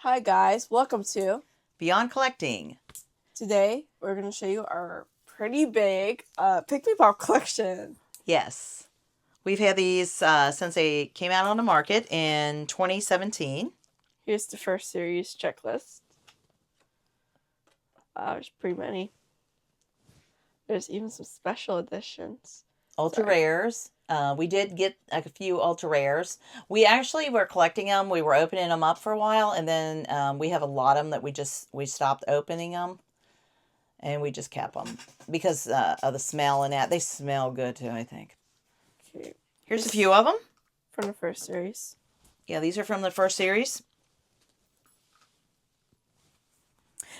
Hi guys, welcome to Beyond Collecting. Today we're going to show you our pretty big Pikmi Pop collection. Yes. We've had these since they came out on the market in 2017. Here's the first series checklist. There's pretty many. There's even some special editions. Ultra rares. We did get a few ultra rares. We actually were collecting them. We were opening them up for a while, and then we have a lot of them that we stopped opening them, and we just kept them because of the smell and that. They smell good too, I think. Okay. Here's a few of them from the first series. Yeah, these are from the first series.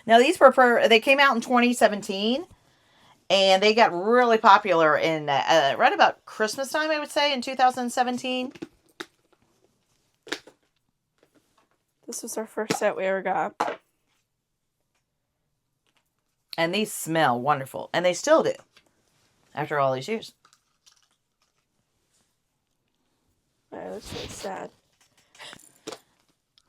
Now these they came out in 2017. And they got really popular in right about Christmas time, I would say, in 2017. This was our first set we ever got. And these smell wonderful. And they still do. After all these years. That's really sad.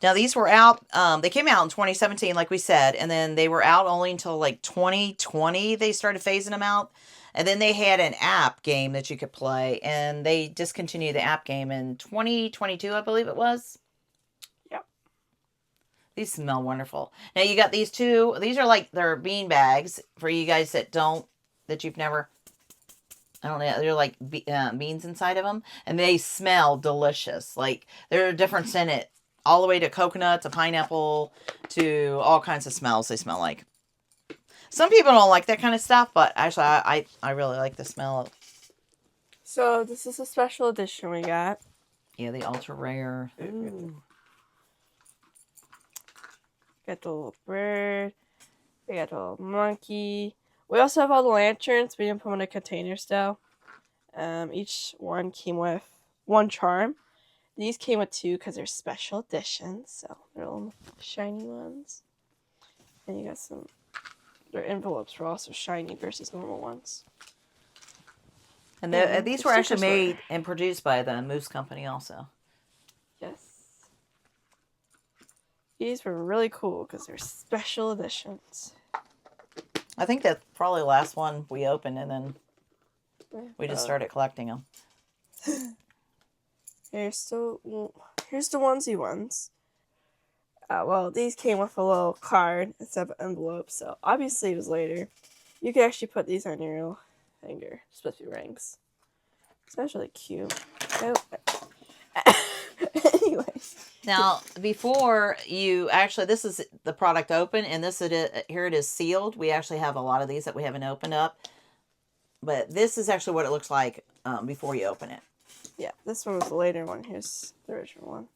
Now, these were out, they came out in 2017, like we said, and then they were out only until like 2020. They started phasing them out. And then they had an app game that you could play, and they discontinued the app game in 2022, I believe it was. Yep. These smell wonderful. Now, you got these two. These are like, they're bean bags for you guys that you've never, I don't know, they're like beans inside of them. And they smell delicious. Like, there's a difference in it. All the way to coconut, to pineapple, to all kinds of smells they smell like. Some people don't like that kind of stuff, but actually I really like the smell. So this is a special edition we got. Yeah, the ultra rare. Ooh. Got the little bird. We got the little monkey. We also have all the lanterns. We didn't put them in a container still. Each one came with one charm. These came with two because they're special editions, so they're little shiny ones. And you got their envelopes were also shiny versus normal ones. And these were actually made and produced by the Moose Company also. Yes. These were really cool because they're special editions. I think that's probably the last one we opened, and then we just started collecting them. Here's the onesie ones. Well, these came with a little card instead of an envelope, so obviously it was later. You could actually put these on your finger. It's supposed to be rings. So that's really cute. Oh. Anyways. Now, before you actually, this is the product open, and here it is sealed. We actually have a lot of these that we haven't opened up. But this is actually what it looks like before you open it. Yeah, this one was the later one. Here's the original one.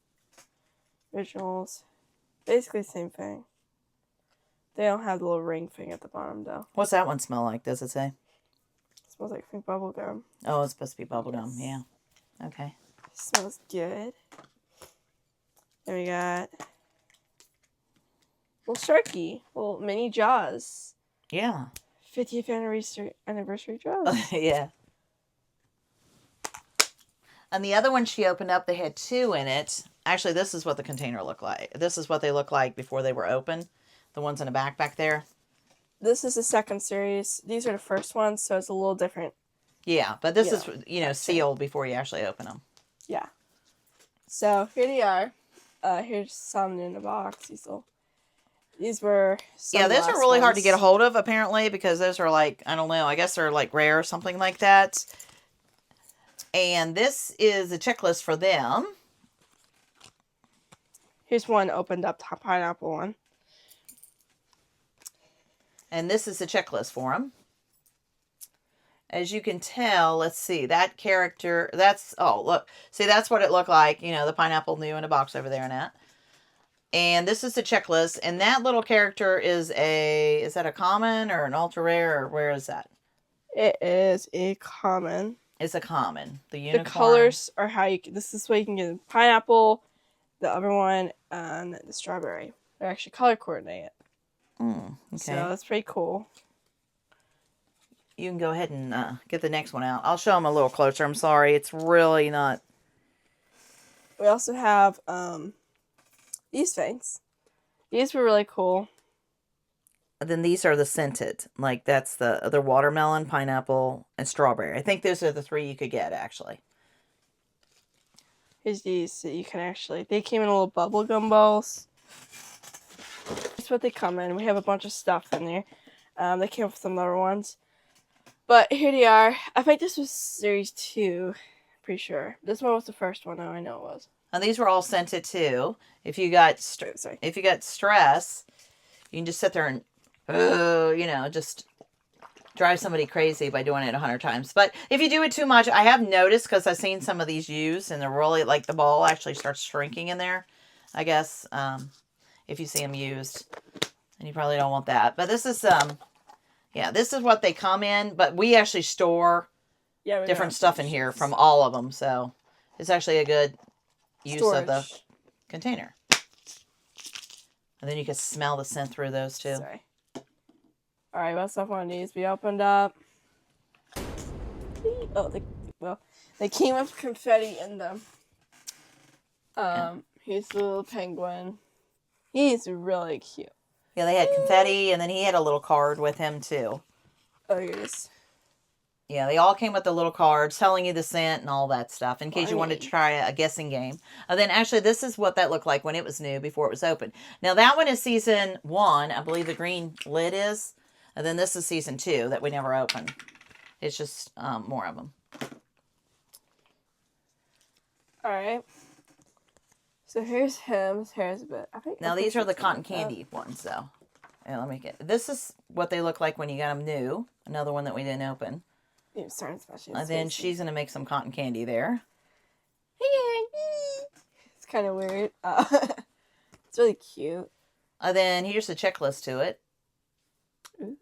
Originals. Basically the same thing. They don't have the little ring thing at the bottom, though. What's that one smell like? Does it say? It smells like pink bubble gum. Oh, it's supposed to be bubble gum. Yeah. Okay. It smells good. Then we got little Sharky. Little mini Jaws. Yeah. 50th anniversary Jaws. Yeah. And the other one she opened up, they had two in it. Actually, this is what the container looked like. This is what they looked like before they were open. The ones in the back there. This is the second series. These are the first ones, so it's a little different. Yeah, but this is, sealed before you actually open them. Yeah. So, here they are. Here's some in the box. These were yeah, those are really hard to get a hold of, apparently, because those are like, I don't know, I guess they're like rare or something like that. And this is a checklist for them. Here's one opened up, pineapple one. And this is the checklist for them. As you can tell, let's see, that character, oh, look. See, that's what it looked like, the pineapple new in a box over there and that. And this is the checklist. And that little character is that a common or an ultra rare, or where is that? It is a common. It's a common. The unicorn. The colors are this is what you can get pineapple, the other one, and the strawberry. They're actually color coordinated. Okay. So that's pretty cool. You can go ahead and get the next one out. I'll show them a little closer. I'm sorry. It's really not. We also have these things. These were really cool. And then these are the scented. Like that's the other watermelon, pineapple, and strawberry. I think those are the 3 you could get actually. Here's these that you can actually, they came in little bubble gum balls. That's what they come in. We have a bunch of stuff in there. They came with some other ones. But here they are. I think this was series 2. Pretty sure. This one was the first one. Oh, I know it was. And these were all scented too. If you got stress, you can just sit there and, just drive somebody crazy by doing it 100 times. But if you do it too much, I have noticed, because I've seen some of these used, and they're really, like, the ball actually starts shrinking in there, I guess, if you see them used. And you probably don't want that. But this is, this is what they come in. But we actually store different stuff in here from all of them. So it's actually a good use of the container. And then you can smell the scent through those too. Sorry. All right, what's up on these? We opened up. Oh, they came with confetti in them. Here's the little penguin. He's really cute. Yeah, they had confetti, and then he had a little card with him too. Oh, yes. Yeah, they all came with the little cards telling you the scent and all that stuff in case you wanted to try a guessing game. And then actually this is what that looked like when it was new, before it was open. Now that one is season 1. I believe the green lid is. And then this is season 2 that we never opened. It's just more of them. All right. So here's him. His hair is a bit. Now these are the cotton candy ones though. And let me get. This is what they look like when you got them new. Another one that we didn't open. And then she's going to make some cotton candy there. It's kind of weird. It's really cute. And then here's the checklist to it. Ooh.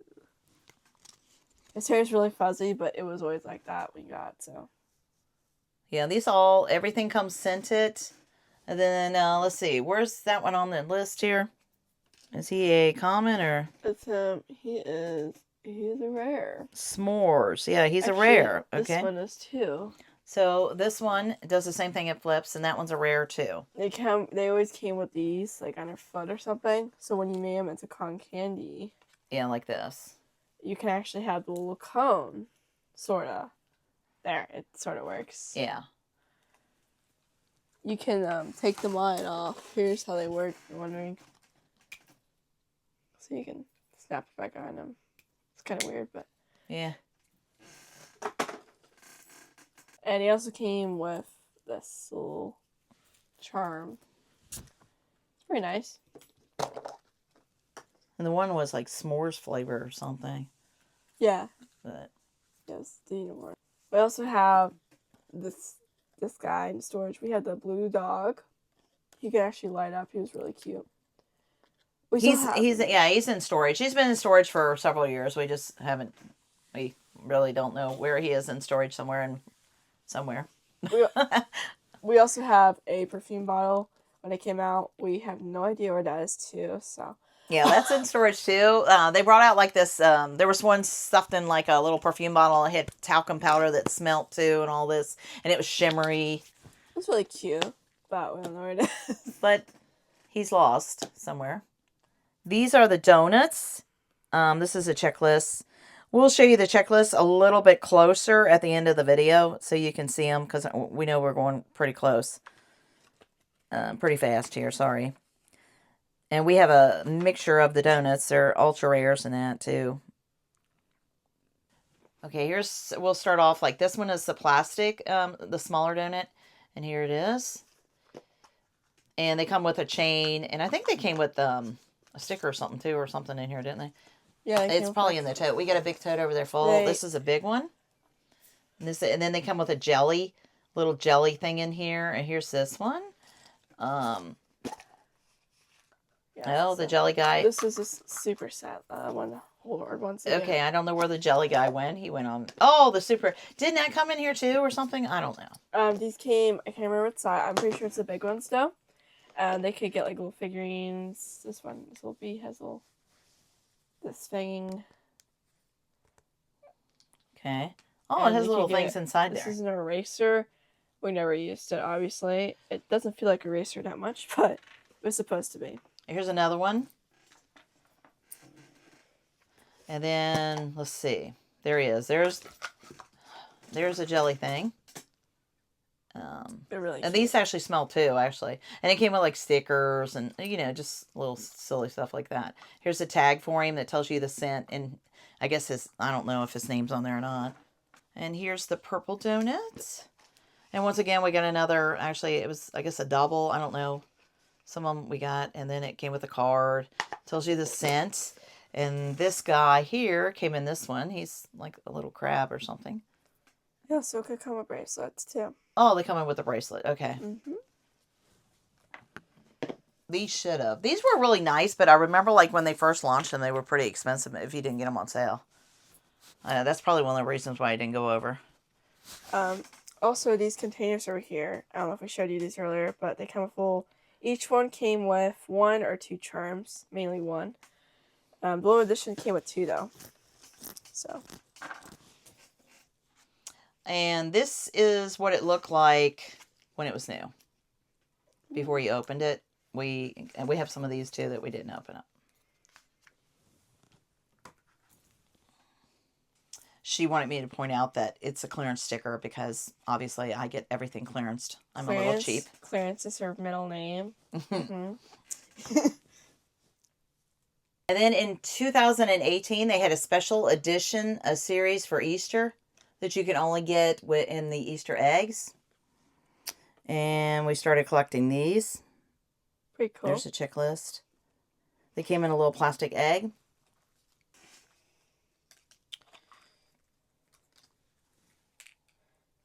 His hair is really fuzzy, but it was always like that we got, so. Yeah, everything comes scented. And then, let's see, where's that one on the list here? Is he a common or? It's him. He's a rare. S'mores. Yeah, he's a rare. Okay. This one is too. So this one does the same thing. It flips, and that one's a rare too. They always came with these, like on her foot or something. So when you made them into cotton candy. Yeah, like this. You can actually have the little cone, sorta. There, it sort of works. Yeah. You can take the line off. Here's how they work. If you're wondering. So you can snap it back on them. Kind of weird, but yeah. And he also came with this little charm. It's pretty nice. And the one was like s'mores flavor or something. Yeah. But yes, the unicorn. We also have this guy in storage. We have the blue dog. He could actually light up. He was really cute. He's in storage. He's been in storage for several years. We just haven't. We really don't know where he is in storage somewhere. We also have a perfume bottle. When it came out, we have no idea where that is too. So yeah, that's in storage too. They brought out like this. There was one stuffed in like a little perfume bottle. It had talcum powder that smelt too, and all this, and it was shimmery. It was really cute, but we don't know where it is. But he's lost somewhere. These are the donuts. This is a checklist. We'll show you the checklist a little bit closer at the end of the video so you can see them, because we know we're going pretty close. Pretty fast here, sorry. And we have a mixture of the donuts. They're ultra rares and that too. Okay, we'll start off like this one is the plastic, the smaller donut. And here it is. And they come with a chain. And I think they came with a sticker or something too, or something in here, didn't they? Yeah, it's probably in the tote. We got a big tote over there full. This is a big one. And then they come with a little jelly thing in here. And here's this one. The jelly guy. This is a super sad one. Once again. Okay, I don't know where the jelly guy went. He went on. Oh, the super. Didn't that come in here too, or something? I don't know. These came. I can't remember what size. I'm pretty sure it's the big ones though. And they could get like little figurines. This little bee has this thing. Okay. Oh, it has little things inside there. This is an eraser. We never used it, obviously. It doesn't feel like eraser that much, but it was supposed to be. Here's another one. And then, let's see. There he is. There's a jelly thing. They're really and cute. these actually smell too, actually. And it came with like stickers and, just little silly stuff like that. Here's a tag for him that tells you the scent. And I guess I don't know if his name's on there or not. And here's the purple donuts. And once again, we got another, actually, it was, I guess, a double. I don't know. Some of them we got. And then it came with a card. Tells you the scent. And this guy here came in this one. He's like a little crab or something. Yeah, so it could come with bracelets too. Oh, they come in with a bracelet. Okay. Mm-hmm. These should have. These were really nice, but I remember like when they first launched them, they were pretty expensive if you didn't get them on sale. That's probably one of the reasons why I didn't go over. Also, these containers over here, I don't know if I showed you these earlier, but they come with full. Each one came with 1 or 2 charms, mainly 1. The Blue Edition came with 2 though. So. And this is what it looked like when it was new. Before you opened it. We have some of these too that we didn't open up. She wanted me to point out that it's a clearance sticker because obviously I get everything clearanced. I'm a little cheap. Clearance is her middle name. Mm-hmm. And then in 2018, they had a special edition, a series for Easter that you can only get in the Easter eggs. And we started collecting these. Pretty cool. There's a checklist. They came in a little plastic egg.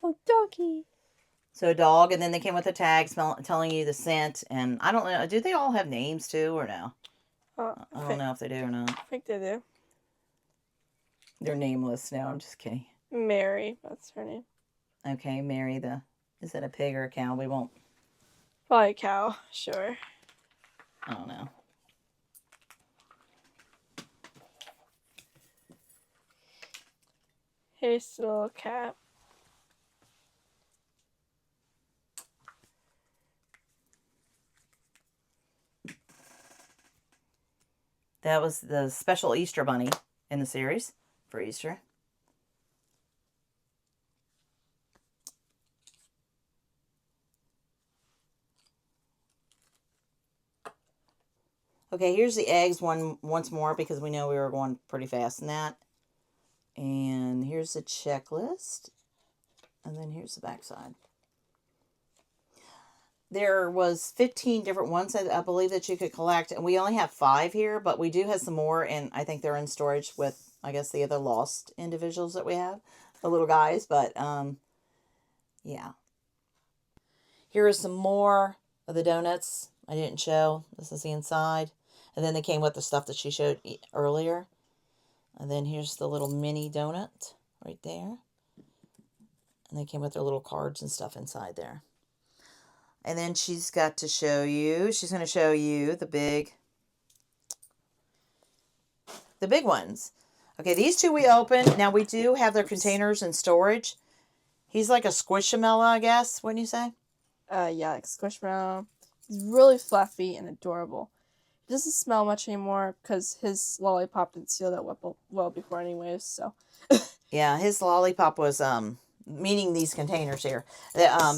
Oh, doggy. So a dog, and then they came with a tag telling you the scent. And I don't know, do they all have names too or no? I don't know if they do or not. I think they do. They're nameless now. I'm just kidding. Mary, that's her name. Okay, Mary is it a pig or a cow? We won't. Probably a cow, sure. I don't know. Here's the little cat. That was the special Easter bunny in the series for Easter. Okay, here's the eggs once more because we know we were going pretty fast in that. And here's the checklist. And then here's the backside. There was 15 different ones that I believe that you could collect. And we only have 5 here, but we do have some more. And I think they're in storage with, I guess, the other lost individuals that we have. The little guys. But, yeah. Here are some more of the donuts I didn't show. This is the inside. And then they came with the stuff that she showed earlier. And then here's the little mini donut right there. And they came with their little cards and stuff inside there. And then she's got to show you, she's going to show you the big ones. Okay, these 2 we opened. Now we do have their containers in storage. He's like a squishamella, I guess, wouldn't you say? Yeah, like Squishmallow. He's really fluffy and adorable. He doesn't smell much anymore because his lollipop didn't seal that well before anyways, so. Yeah, his lollipop was, meaning these containers here.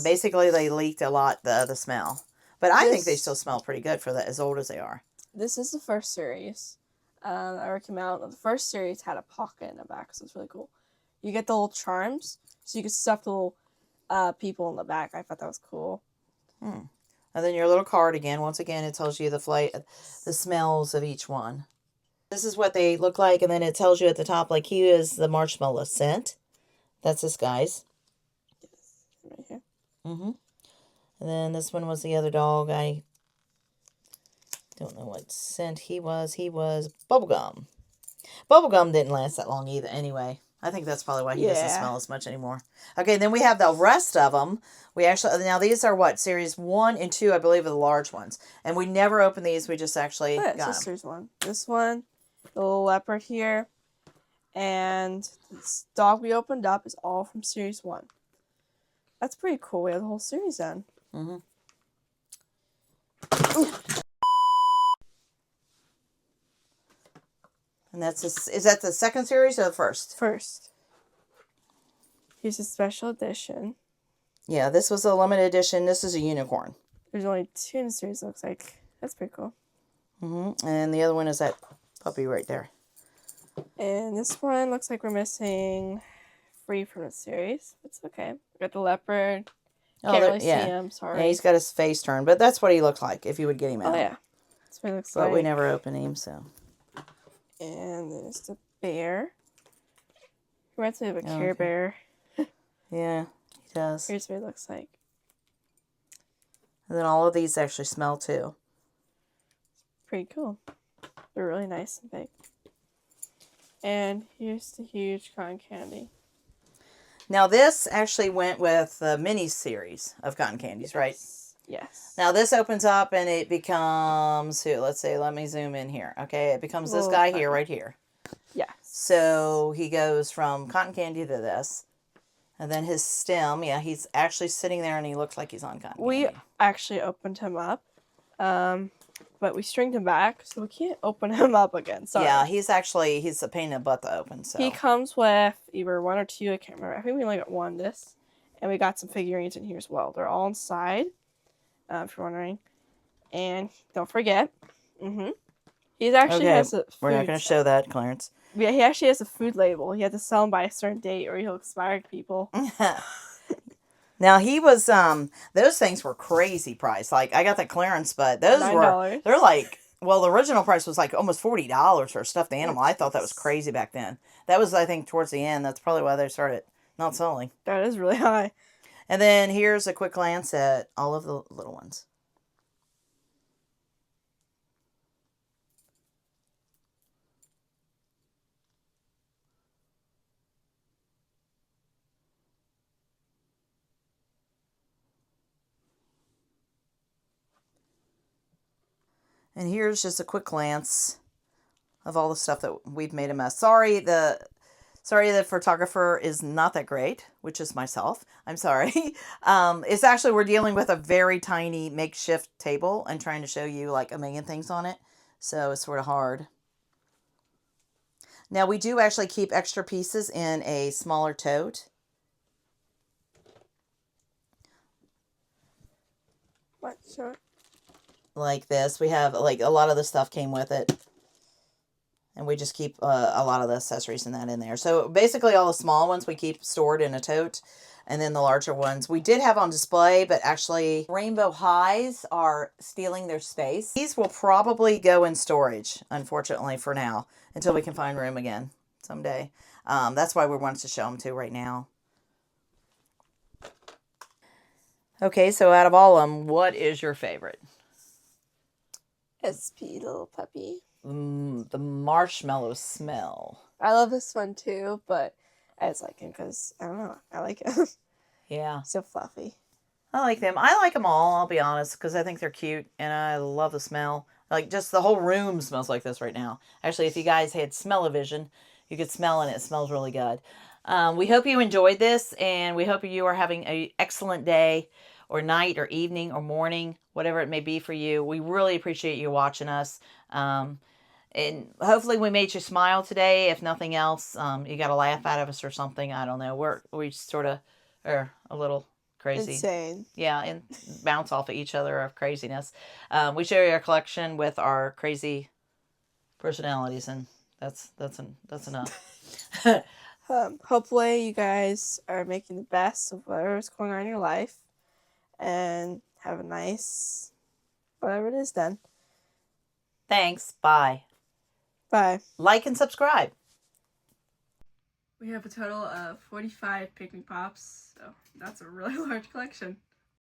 Basically, they leaked a lot, the smell. But I think they still smell pretty good for as old as they are. This is the first series that ever came out. The first series had a pocket in the back, so it's really cool. You get the little charms, so you can stuff the little people in the back. I thought that was cool. And then your little card again. Once again, it tells you the smells of each one. This is what they look like, and then it tells you at the top, like, he is the marshmallow scent. That's this guy's. Yes, right here. And then this one was the other dog. I don't know what scent he was. He was bubblegum. Bubblegum didn't last that long either anyway. I think that's probably why he doesn't smell as much anymore. Okay, then we have the rest of them. We actually, now these are what? Series 1 and 2, I believe, are the large ones. And we never opened these. We just actually got them. Series 1. This one, the little leopard here, and this dog we opened up is all from Series 1. That's pretty cool. We have the whole series then. And that's is that the second series or the first? First. Here's a special edition. Yeah, this was a limited edition. This is a unicorn. There's only 2 in the series, looks like. That's pretty cool. And the other one is that puppy right there. And this one looks like we're missing 3 from the series. It's okay. We got the leopard. Can't really see him, sorry. Yeah, he's got his face turned, but that's what he looked like if you would get him out. Oh, yeah. That's what he looks but like. we never opened him, so. And there's the bear. He reminds me of a Care Bear. Yeah, he does. Here's what he looks like. And then all of these actually smell too. Pretty cool. They're really nice and big. And here's the huge cotton candy. Now this actually went with the mini series of cotton candies, right? Yes. Now this opens up and it becomes, let's say, let me zoom in here. Okay, it becomes this guy here, right here. Yes. So he goes from cotton candy to this. And then his stem, yeah, he's actually sitting there and he looks like he's on cotton candy. We actually opened him up, but we stringed him back, so we can't open him up again. Sorry. Yeah, he's a pain in the butt to open. So he comes with either 1 or 2, I can't remember. I think we only got 1 this. And we got some figurines in here as well. They're all inside, if you're wondering. And don't forget, he actually has a food. We're not going to show that, Clarence. Yeah, he actually has a food label. He had to sell them by a certain date or he'll expire people. Now he was those things were crazy price. Like I got the clearance, but those $9. they're like, well, the original price was like almost $40 for a stuffed animal. I thought that was crazy back then. That was, I think, towards the end. That's probably why they started not selling. That is really high. And then here's a quick glance at all of the little ones. And here's just a quick glance of all the stuff that we've made a mess. Sorry, the photographer is not that great, which is myself. I'm sorry. It's actually, we're dealing with a very tiny makeshift table and trying to show you like a million things on it. So it's sort of hard. Now we do actually keep extra pieces in a smaller tote. What? Sure. Like this. We have like a lot of the stuff came with it. And we just keep a lot of the accessories and that in there. So basically all the small ones we keep stored in a tote. And then the larger ones we did have on display, but actually Rainbow Highs are stealing their space. These will probably go in storage, unfortunately, for now, until we can find room again someday. That's why we wanted to show them too right now. Okay, so out of all of them, what is your favorite? SP little puppy. The marshmallow smell. I love this one too, but I just like him because, I don't know, I like him. Yeah. So fluffy. I like them. I like them all, I'll be honest, because I think they're cute and I love the smell. Like, just the whole room smells like this right now. Actually, if you guys had smell-o-vision, you could smell and it smells really good. We hope you enjoyed this, and we hope you are having an excellent day or night or evening or morning, whatever it may be for you. We really appreciate you watching us. And hopefully we made you smile today. If nothing else, you got a laugh out of us or something. I don't know. We sort of are a little crazy. Insane. Yeah, and bounce off of each other of craziness. We share our collection with our crazy personalities, and that's enough. Hopefully you guys are making the best of whatever's going on in your life and have a nice whatever it is then. Thanks. Bye. Bye. Like and subscribe. We have a total of 45 Pikmi Pops, so that's a really large collection.